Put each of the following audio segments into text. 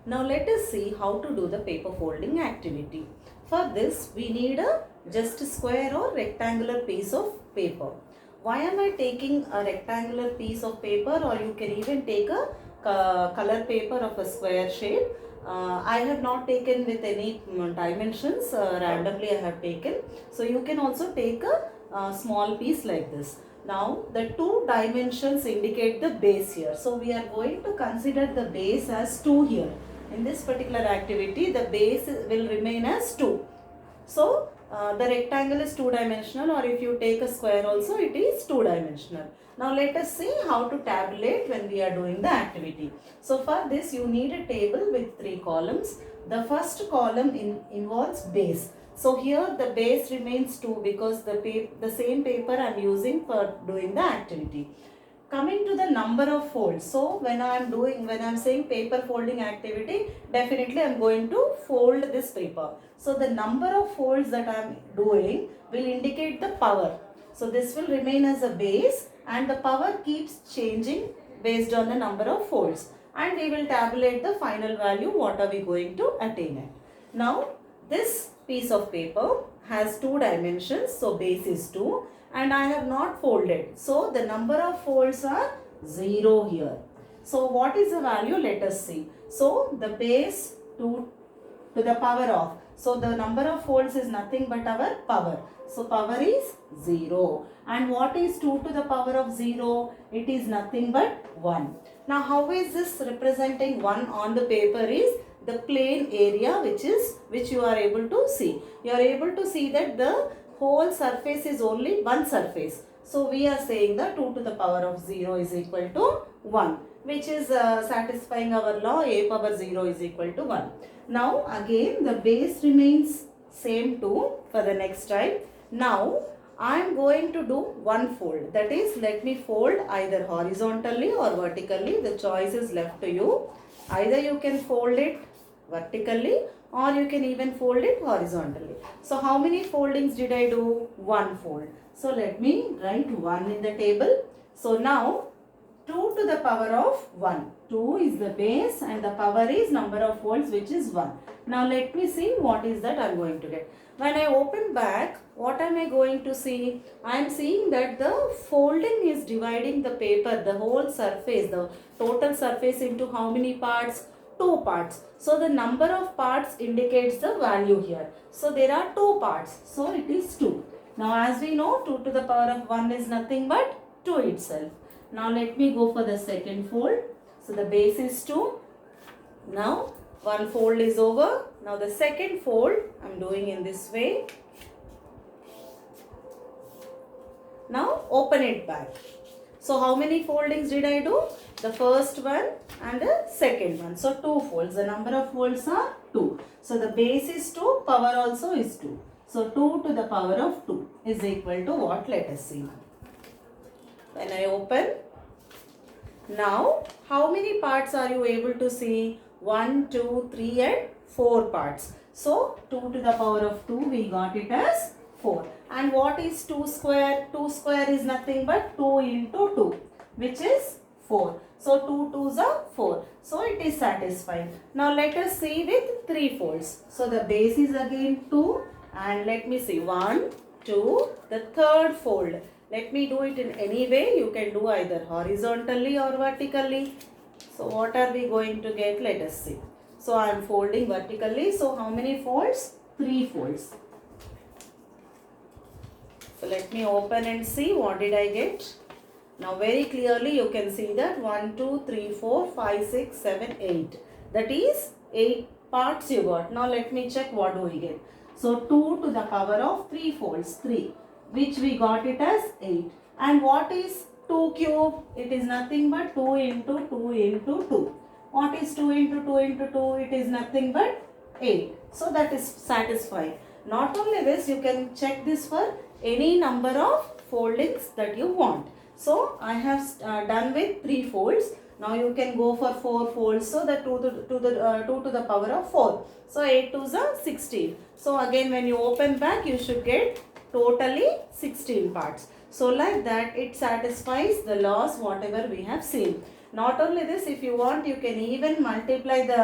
Now let us see how to do the paper folding activity. For this we need a just square or rectangular piece of paper. Why am I taking a rectangular piece of paper, or you can even take a color paper of a square shape. I have not taken with any dimensions, randomly I have taken. So you can also take a small piece like this. Now the two dimensions indicate the base here. So we are going to consider the base as 2 here. In this particular activity, the base will remain as 2. So the rectangle is 2-dimensional, or if you take a square also, it is 2-dimensional. Now let us see how to tabulate when we are doing the activity. So for this you need a table with 3 columns. The first column involves base. So here the base remains 2 because the same paper I am using for doing the activity. Coming to the number of folds. So when I am saying paper folding activity, definitely I am going to fold this paper. So the number of folds that I am doing will indicate the power. So this will remain as a base, and the power keeps changing based on the number of folds. And we will tabulate the final value, what are we going to attain at. Now this piece of paper has 2 dimensions, so base is 2. And I have not folded. So the number of folds are 0 here. So what is the value? Let us see. So the base 2 to the power of. So the number of folds is nothing but our power. So power is 0. And what is 2 to the power of 0? It is nothing but 1. Now how is this representing 1 on the paper is the plane area which you are able to see. You are able to see that the whole surface is only one surface. So we are saying that 2 to the power of 0 is equal to 1, which is satisfying our law, a power 0 is equal to 1. Now again the base remains same 2 for the next time. Now I am going to do one fold. That is, let me fold either horizontally or vertically. The choice is left to you. Either you can fold it vertically, or you can even fold it horizontally. So how many foldings did I do? One fold. So let me write 1 in the table. So now 2 to the power of 1. 2 is the base and the power is number of folds, which is 1. Now let me see what is that I am going to get. When I open back, what am I going to see? I am seeing that the folding is dividing the paper, the whole surface, the total surface into how many parts? 2 parts. So the number of parts indicates the value here. So there are 2 parts. So it is 2. Now as we know, 2 to the power of 1 is nothing but 2 itself. Now let me go for the second fold. So the base is 2. Now one fold is over. Now the second fold I am doing in this way. Now open it back. So how many foldings did I do? The first one and the second one. So 2 folds. The number of folds are 2. So the base is 2, power also is 2. So 2 to the power of 2 is equal to what? Let us see. When I open, now how many parts are you able to see? 1, 2, 3 and 4 parts. So 2 to the power of 2, we got it as 4. And what is 2 square? 2 square is nothing but 2 into 2, which is 4. So 2 2s are 4. So it is satisfying. Now let us see with 3 folds. So the base is again 2, and let me see 1, 2, the third fold. Let me do it in any way. You can do either horizontally or vertically. So what are we going to get? Let us see. So I am folding vertically. So how many folds? 3 folds. So let me open and see what did I get. Now very clearly you can see that 1, 2, 3, 4, 5, 6, 7, 8. That is 8 parts you got. Now let me check what do we get. So 2 to the power of 3 folds, 3, which we got it as 8. And what is 2 cube? It is nothing but 2 into 2 into 2. What is 2 into 2 into 2? It is nothing but 8. So that is satisfying. Not only this, you can check this for any number of foldings that you want. So I have done with 3 folds. Now you can go for 4 folds. So the 2 to the power of 4. So 8 2s are 16. So again when you open back, you should get totally 16 parts. So like that it satisfies the laws whatever we have seen. Not only this, if you want, you can even multiply the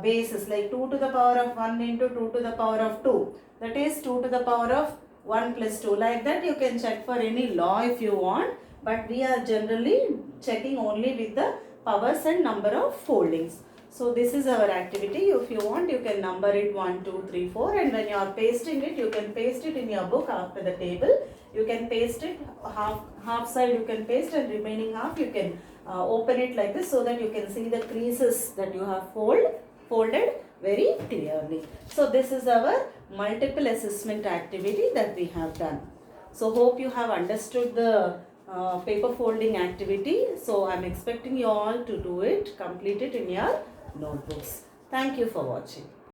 bases, like 2 to the power of 1 into 2 to the power of 2. That is 2 to the power of 1 plus 2. Like that you can check for any law if you want. But we are generally checking only with the powers and number of foldings. So this is our activity. If you want, you can number it 1, 2, 3, 4, and when you are pasting it, you can paste it in your book after the table. You can paste it half side, you can paste, and remaining half you can open it like this, so that you can see the creases that you have folded very clearly. So this is our multiple assessment activity that we have done. So hope you have understood the paper folding activity. So I am expecting you all to do it, complete it in your notebooks. Thank you for watching.